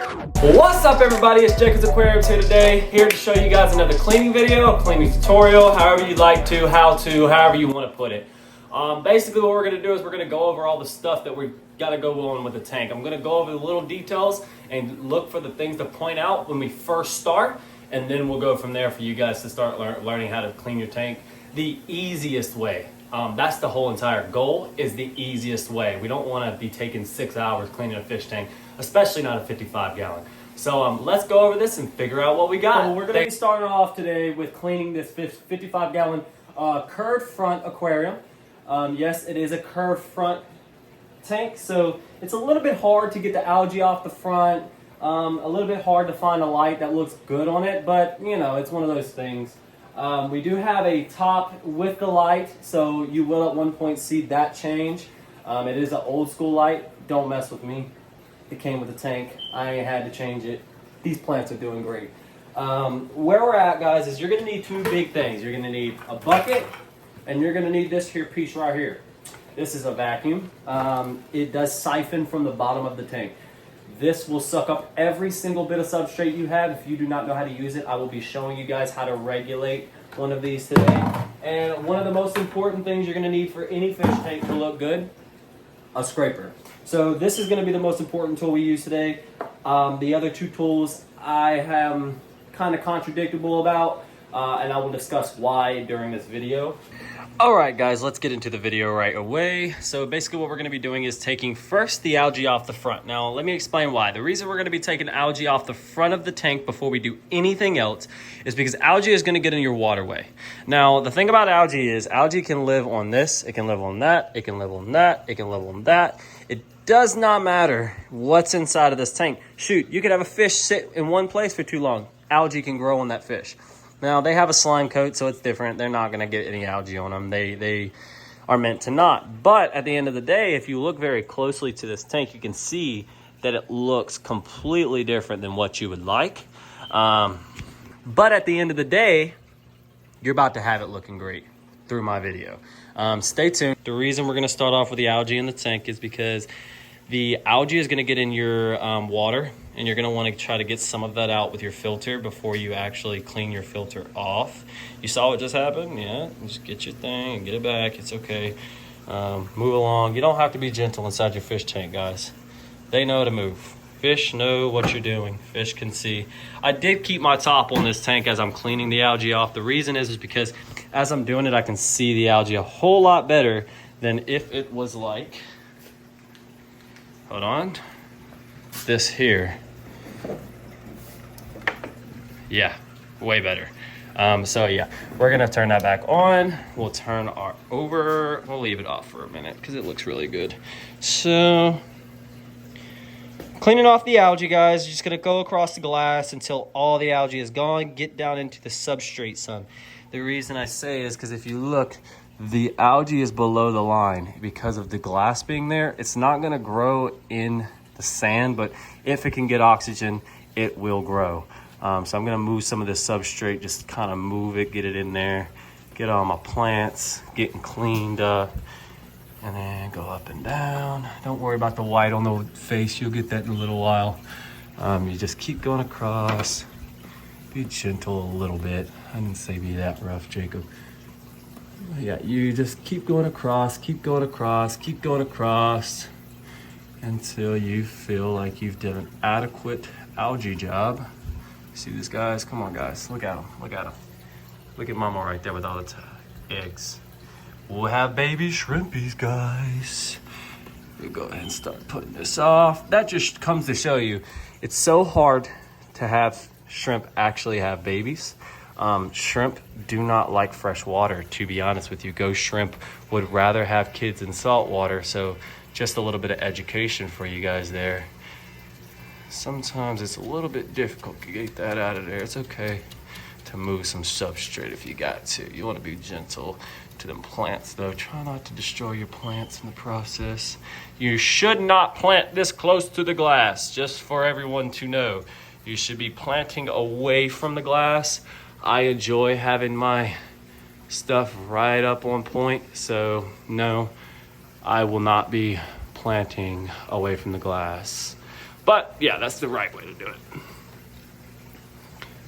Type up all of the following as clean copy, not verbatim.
What's up everybody, it's Jacob's Aquariums here today, here to show you guys another cleaning video, cleaning tutorial, however you'd like to, however you want to put it. Basically what we're going to do is we're going to go over all the stuff that we've got to go on with the tank. I'm going to go over the little details and look for the things to point out when we first start, and then we'll go from there for you guys to start learning how to clean your tank the easiest way. That's the whole entire goal, is the easiest way. We don't want to be taking 6 hours cleaning a fish tank, especially not a 55 gallon. So let's go over this and figure out what we got. So we're going to be starting off today with cleaning this 55 gallon curved front aquarium. Yes, it is a curved front tank, so it's a little bit hard to get the algae off the front, a little bit hard to find a light that looks good on it, but you know, it's one of those things. We do have a top with the light, so you will at one point see that change. It is an old school light. Don't mess with me. It came with the tank. I ain't had to change it. These plants are doing great. Where we're at, guys, is you're going to need two big things. You're going to need a bucket, and you're going to need this here piece right here. This is a vacuum. It does siphon from the bottom of the tank. This will suck up every single bit of substrate you have. If you do not know how to use it, I will be showing you guys how to regulate one of these today. And one of the most important things you're going to need for any fish tank to look good, a scraper. So this is going to be the most important tool we use today. The other two tools I am kind of contradictable about, and I will discuss why during this video. Alright guys, let's get into the video right away. So basically what we're going to be doing is taking first the algae off the front. Now let me explain why. The reason we're going to be taking algae off the front of the tank before we do anything else is because algae is going to get in your waterway. Now the thing about algae is algae can live on this, it can live on that, it can live on that, it can live on that. It does not matter what's inside of this tank. Shoot, you could have a fish sit in one place for too long. Algae can grow on that fish. Now, they have a slime coat, so it's different. They're not going to get any algae on them. They are meant to not. But at the end of the day, if you look very closely to this tank, you can see that it looks completely different than what you would like. But at the end of the day, you're about to have it looking great through my video. Stay tuned. The reason we're going to start off with the algae in the tank is because the algae is going to get in your water, and you're going to want to try to get some of that out with your filter before you actually clean your filter off. You saw what just happened? Yeah, just get your thing and get it back. It's okay. Move along. You don't have to be gentle inside your fish tank, guys. They know how to move. Fish know what you're doing. Fish can see. I did keep my top on this tank as I'm cleaning the algae off. The reason is because as I'm doing it, I can see the algae a whole lot better than if it was like, hold on, this here. Yeah, way better. So yeah, we're gonna turn that back on. We'll turn our over, we'll leave it off for a minute because it looks really good. So cleaning off the algae, guys, you're just gonna go across the glass until all the algae is gone. Get down into the substrate, son. The reason I say is because if you look, the algae is below the line because of the glass being there. It's not gonna grow in the sand, but if it can get oxygen, it will grow. So I'm gonna move some of this substrate, just kind of move it, get it in there, get all my plants getting cleaned up, and then go up and down. Don't worry about the white on the face, you'll get that in a little while. You just keep going across, be gentle a little bit. I didn't say be that rough, Jacob. Yeah, you just keep going across, keep going across, keep going across until you feel like you've done an adequate algae job. See these guys? Come on, guys. Look at them. Look at them. Look at mama right there with all the eggs. We'll have baby shrimpies, guys. We'll go ahead and start putting this off. That just comes to show you it's so hard to have shrimp actually have babies. Shrimp do not like fresh water, to be honest with you. Ghost shrimp would rather have kids in salt water. So just a little bit of education for you guys there. Sometimes it's a little bit difficult to get that out of there. It's okay to move some substrate if you got to. You want to be gentle to them plants though. Try not to destroy your plants in the process. You should not plant this close to the glass, just for everyone to know. You should be planting away from the glass. I enjoy having my stuff right up on point, so no, I will not be planting away from the glass. But yeah, that's the right way to do it.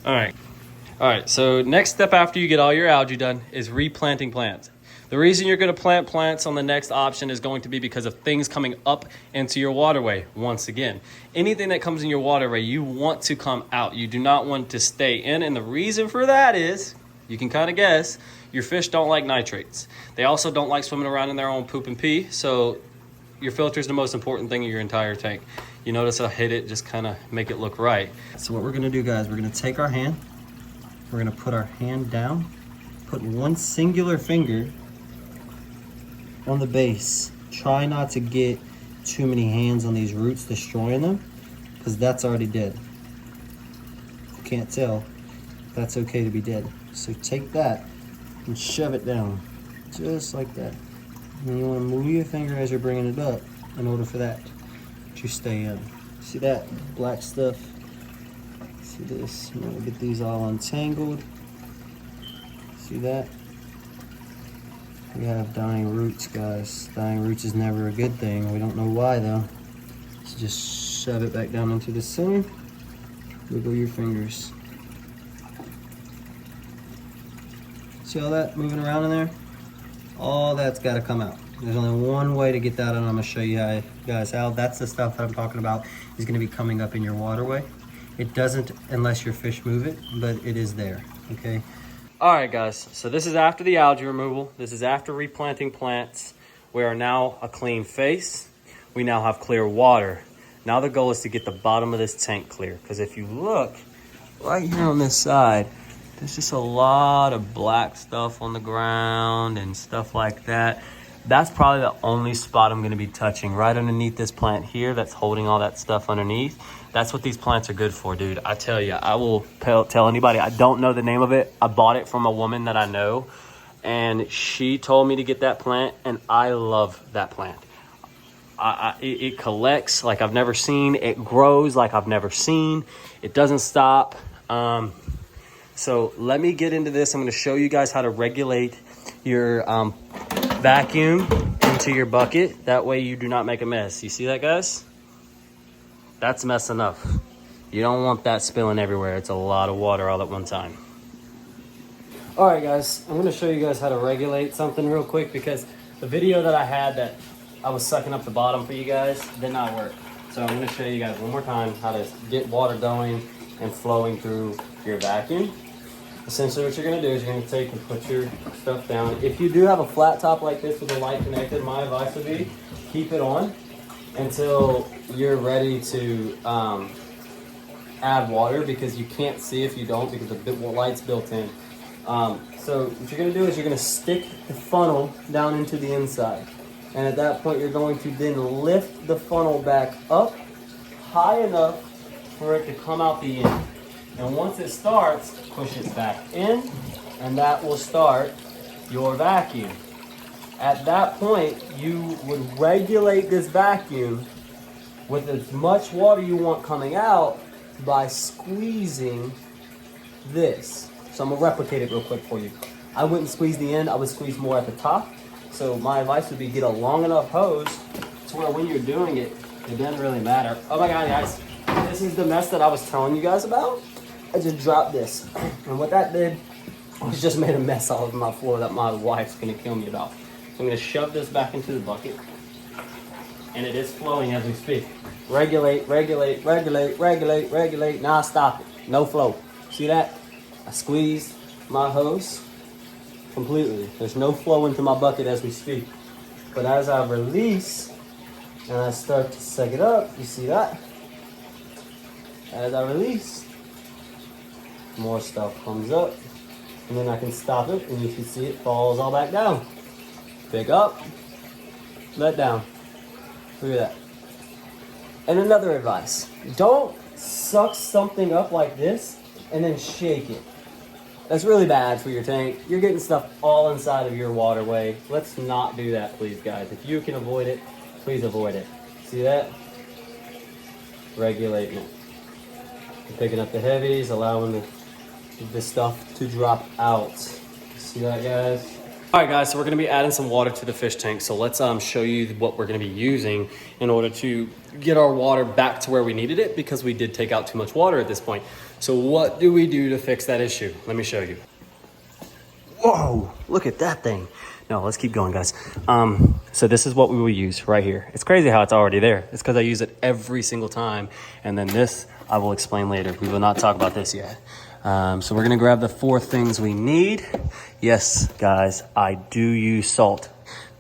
All right, so next step after you get all your algae done is replanting plants. The reason you're going to plant plants on the next option is going to be because of things coming up into your waterway. Once again, anything that comes in your waterway, you want to come out. You do not want to stay in. And the reason for that is, you can kind of guess, your fish don't like nitrates. They also don't like swimming around in their own poop and pee. So your filter is the most important thing in your entire tank. You notice I'll hit it, just kind of make it look right. So what we're going to do, guys, we're going to take our hand. We're going to put our hand down, put one singular finger on the base. Try not to get too many hands on these roots destroying them, because that's already dead. If you can't tell, that's okay to be dead. So take that and shove it down, just like that. And you want to move your finger as you're bringing it up in order for that to stay in. See that black stuff? See this? I'm going to get these all untangled. See that? We have dying roots, guys. Dying roots is never a good thing. We don't know why, though. So just shove it back down into the center. Wiggle your fingers. See all that moving around in there? All that's got to come out. There's only one way to get that out, and I'm going to show you guys how. That's the stuff that I'm talking about is going to be coming up in your waterway. It doesn't unless your fish move it, but it is there, okay? All right, guys, so this is after the algae removal. This is after replanting plants. We are now a clean face. We now have clear water. Now the goal is to get the bottom of this tank clear, because if you look right here on this side, there's just a lot of black stuff on the ground and stuff like that. That's probably the only spot I'm going to be touching, right underneath this plant here that's holding all that stuff underneath. That's what these plants are good for, dude. I tell you, I will tell anybody, I don't know the name of it. I bought it from a woman that I know, and she told me to get that plant, and I love that plant. It collects like I've never seen. It grows like I've never seen. It doesn't stop. So let me get into this. I'm going to show you guys how to regulate your vacuum into your bucket. That way you do not make a mess. You see that, guys? That's mess enough. You don't want that spilling everywhere. It's a lot of water all at one time. All right, guys, I'm going to show you guys how to regulate something real quick, because the video that I had that I was sucking up the bottom for you guys did not work. So I'm going to show you guys one more time how to get water going and flowing through your vacuum. Essentially what you're going to do is you're going to take and put your stuff down. If you do have a flat top like this with a light connected, my advice would be keep it on until you're ready to add water, because you can't see if you don't, because the light's built in. So what you're going to do is you're going to stick the funnel down into the inside. And at that point, you're going to then lift the funnel back up high enough for it to come out the end. And once it starts, push it back in, and that will start your vacuum. At that point, you would regulate this vacuum with as much water you want coming out by squeezing this. So I'm gonna replicate it real quick for you. I wouldn't squeeze the end, I would squeeze more at the top. So my advice would be get a long enough hose to where when you're doing it, it doesn't really matter. Oh my God, guys, this is the mess that I was telling you guys about. I just dropped this. And what that did was just made a mess all over my floor that my wife's gonna kill me about. So I'm gonna shove this back into the bucket. And it is flowing as we speak. Regulate, regulate, regulate, regulate, regulate. Now stop it. No flow. See that? I squeezed my hose completely. There's no flow into my bucket as we speak. But as I release and I start to suck it up, you see that? As I release, more stuff comes up. And then I can stop it, and you can see it falls all back down. Pick up, let down. Look at that. And another advice, don't suck something up like this and then shake it. That's really bad for your tank. You're getting stuff all inside of your waterway. Let's not do that, please, guys. If you can avoid it, please avoid it. See that? Regulating it. You're picking up the heavies, allowing the stuff to drop out. See that, guys? All right, guys, so we're gonna be adding some water to the fish tank. So let's show you what we're gonna be using in order to get our water back to where we needed it, because we did take out too much water at this point. So what do we do to fix that issue? Let me show you. Whoa, look at that thing. No, let's keep going, guys. So this is what we will use right here. It's crazy how it's already there. It's because I use it every single time. And then this, I will explain later. We will not talk about this yet. So we're gonna grab the 4 things we need. Yes, guys, I do use salt.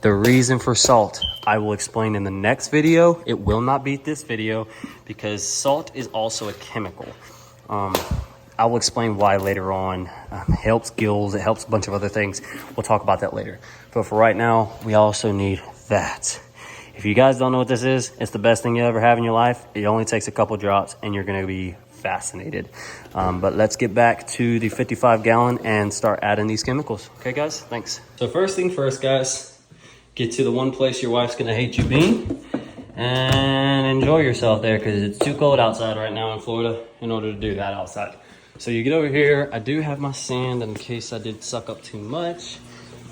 The reason for salt, I will explain in the next video. It will not be this video because salt is also a chemical. I will explain why later on. It helps gills, it helps a bunch of other things. We'll talk about that later. But for right now, we also need that. If you guys don't know what this is, it's the best thing you ever have in your life. It only takes a couple drops and you're gonna be fascinated. But let's get back to the 55-gallon and start adding these chemicals. Okay, guys, thanks. So first thing first, guys, get to the one place your wife's gonna hate you being and enjoy yourself there, because it's too cold outside right now in Florida in order to do that outside. So you get over here. I do have my sand in case I did suck up too much.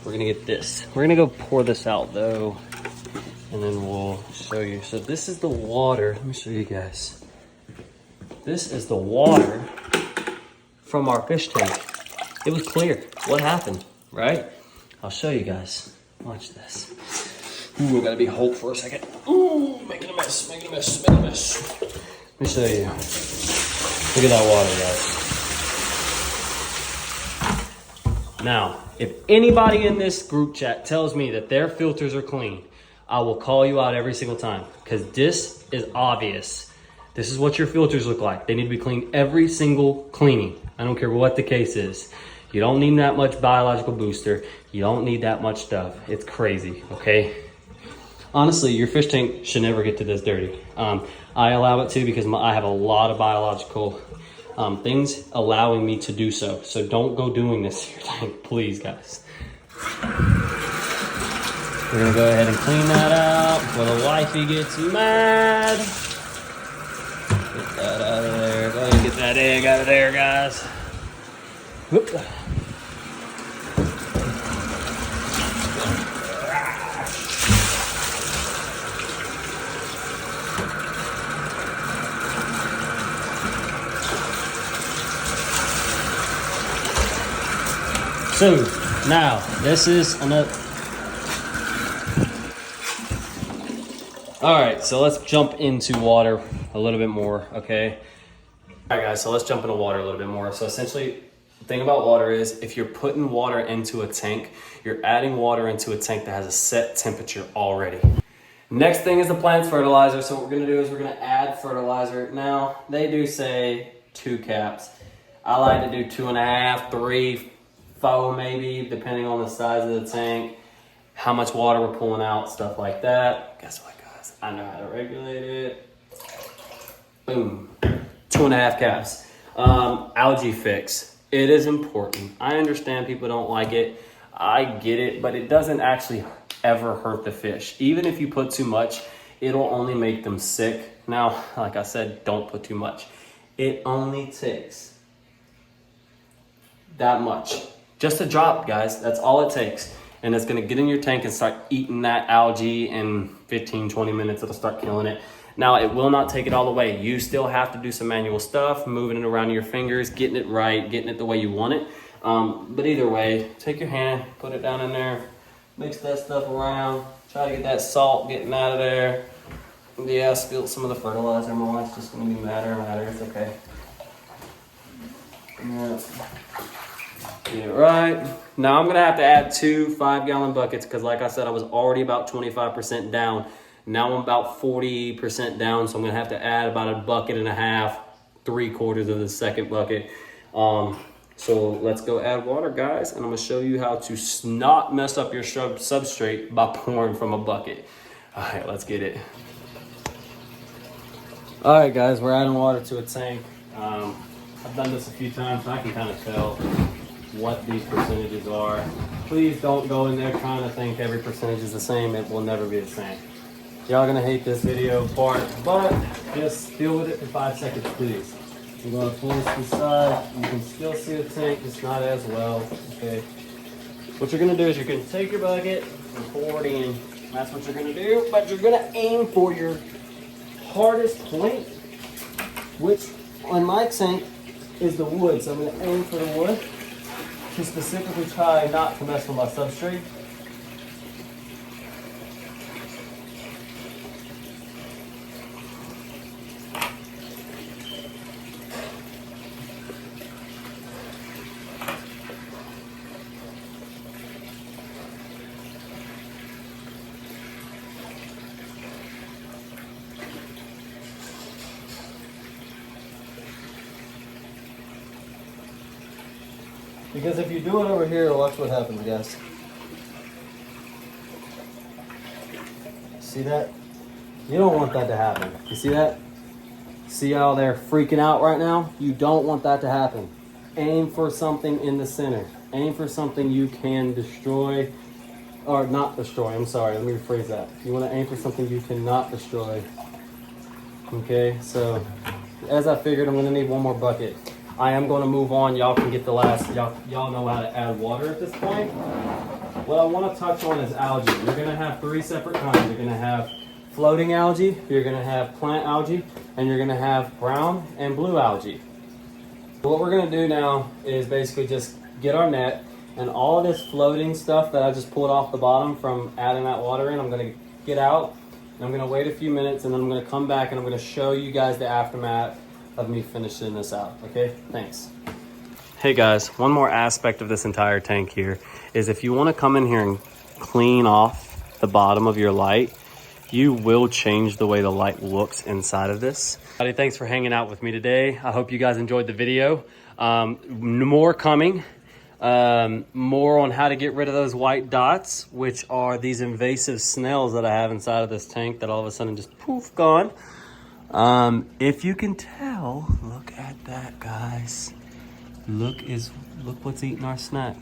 We're gonna get this. We're gonna go pour this out though, and then we'll show you. So this is the water. Let me show you guys. This is the water from our fish tank. It was clear. What happened, right? I'll show you guys. Watch this. Ooh, I gotta be Hulk for a second. Ooh, making a mess, making a mess, making a mess. Let me show you. Look at that water, guys. Now, if anybody in this group chat tells me that their filters are clean, I will call you out every single time, because this is obvious. This is what your filters look like. They need to be cleaned every single cleaning. I don't care what the case is. You don't need that much biological booster. You don't need that much stuff. It's crazy, okay? Honestly, your fish tank should never get to this dirty. I allow it to because I have a lot of biological things allowing me to do so. So don't go doing this to your tank, please, guys. We're gonna go ahead and clean that out before the wifey gets mad. Get that out of there. Go ahead and get that egg out of there, guys. Whoop. So now this is another. All right, so let's jump into water a little bit more, okay? All right, guys, so let's jump into water a little bit more. So essentially, the thing about water is if you're putting water into a tank, you're adding water into a tank that has a set temperature already. Next thing is the plant's fertilizer. So what we're gonna do is we're gonna add fertilizer. Now, they do say 2 caps. I like to do 2.5, 3, 4 maybe, depending on the size of the tank, how much water we're pulling out, stuff like that. Guess what, guys? I know how to regulate it. Boom, 2.5 caps. Algae fix. It is important. I understand people don't like it. I get it, but it doesn't actually ever hurt the fish. Even if you put too much, it'll only make them sick. Now, like I said, don't put too much. It only takes that much. Just a drop, guys. That's all it takes. And it's gonna get in your tank and start eating that algae in 15, 20 minutes. It'll start killing it. Now, it will not take it all the way. You still have to do some manual stuff, moving it around your fingers, getting it right, getting it the way you want it. But either way, take your hand, put it down in there, mix that stuff around, try to get that salt getting out of there. Yeah, spill some of the fertilizer more. It's just gonna be matter. It's okay. Yeah. Get it right. Now I'm gonna have to add 2 5-gallon buckets because like I said, I was already about 25% down. Now I'm about 40% down, so I'm gonna have to add about 1.5 buckets, 3/4 of the second bucket. So let's go add water, guys, and I'm gonna show you how to not mess up your substrate by pouring from a bucket. All right, let's get it. All right, guys, we're adding water to a tank. I've done this a few times, so I can kind of tell what these percentages are. Please don't go in there trying to think every percentage is the same. It will never be the same. Y'all gonna hate this video part, but just deal with it for 5 seconds, please. I'm gonna pull this to the side. You can still see the tank, just not as well, okay? What you're gonna do is you're gonna take your bucket and pour it in. That's what you're gonna do, but you're gonna aim for your hardest point, which on my tank is the wood. So I'm gonna aim for the wood to specifically try not to mess with my substrate. Because if you do it over here, watch what happens, guys. See that? You don't want that to happen. You see that? See how they're freaking out right now? You don't want that to happen. Aim for something in the center. Aim for something you can destroy, or not destroy, I'm sorry, let me rephrase that. You want to aim for something you cannot destroy. Okay, so as I figured, I'm going to need one more bucket. I am going to move on. Y'all can get the last. Y'all know how to add water at this point. What I want to touch on is algae. You're going to have 3 separate kinds. You're going to have floating algae, you're going to have plant algae, and you're going to have brown and blue algae. What we're going to do now is basically just get our net, and all of this floating stuff that I just pulled off the bottom from adding that water in, I'm going to get out, and I'm going to wait a few minutes, and then I'm going to come back and I'm going to show you guys the aftermath of me finishing this out. Okay, thanks. Hey guys, one more aspect of this entire tank here is if you want to come in here and clean off the bottom of your light, you will change the way the light looks inside of this. Thanks for hanging out with me today. I hope you guys enjoyed the video. More coming. More on how to get rid of those white dots, which are these invasive snails that I have inside of this tank that all of a sudden just poof, gone. If you can tell, look at that, guys. Look what's eating our snack.